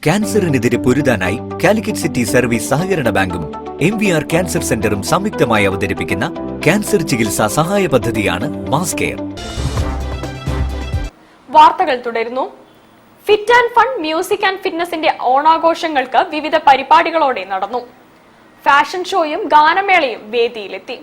ക്യാൻസറിനെതിരെ പൊരുതാനായി Calicut city service സഹകരണ ബാങ്കും MVR cancer സെന്ററും സംയുക്തമായി അവതരിപ്പിക്കുന്ന ക്യാൻസർ ചികിത്സാ സഹായ പദ്ധതിയാണ് മാസ് കെയർ. വാർത്തകൾ തുടരുന്നു. Fit and fun music and ഫിറ്റ്നസിന്റെ ഓണാഘോഷങ്ങൾക്ക് വിവിധ പരിപാടികളോടെ നടന്നു. ഫാഷൻ ഷോയും ഗാനമേളയും വേദിയിലെത്തി.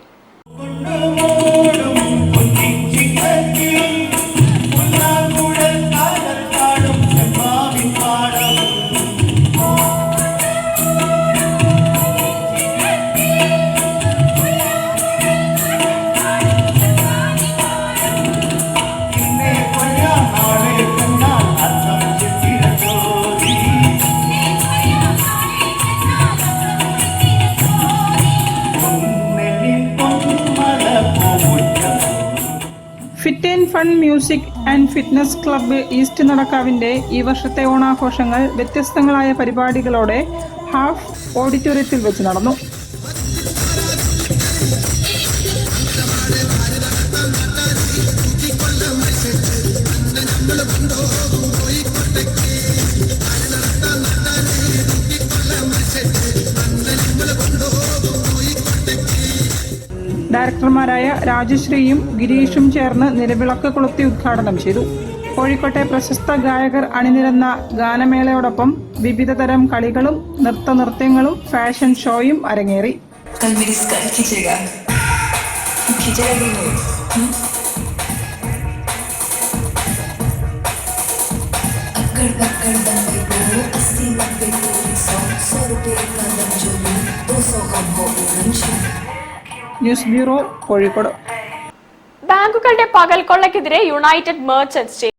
Fit and fun music and fitness club east നടക്കാവിന്റെ ഈ വർഷത്തെ ഓണാഘോഷങ്ങൾ വ്യത്യസ്തങ്ങളായ പരിപാടികളോടെ ഹാഫ് ഓഡിറ്റോറിയത്തിൽ വെച്ച് നടന്നു. ഡയറക്ടർമാരായ രാജശ്രീയും ഗിരീഷും ചേർന്ന് നിലവിളക്ക് കൊളുത്തി ഉദ്ഘാടനം ചെയ്തു. കോഴിക്കോട്ടെ പ്രശസ്ത ഗായകർ അണിനിരന്ന ഗാനമേളയോടൊപ്പം വിവിധതരം കളികളും നൃത്തങ്ങളും ഫാഷൻ ഷോയും അരങ്ങേറി. News bureau, Kozhikode. ബാങ്കുകളുടെ പകൽക്കൊള്ളയ്ക്കെതിരെ യുണൈറ്റഡ് മെർച്ചന്റ്സ്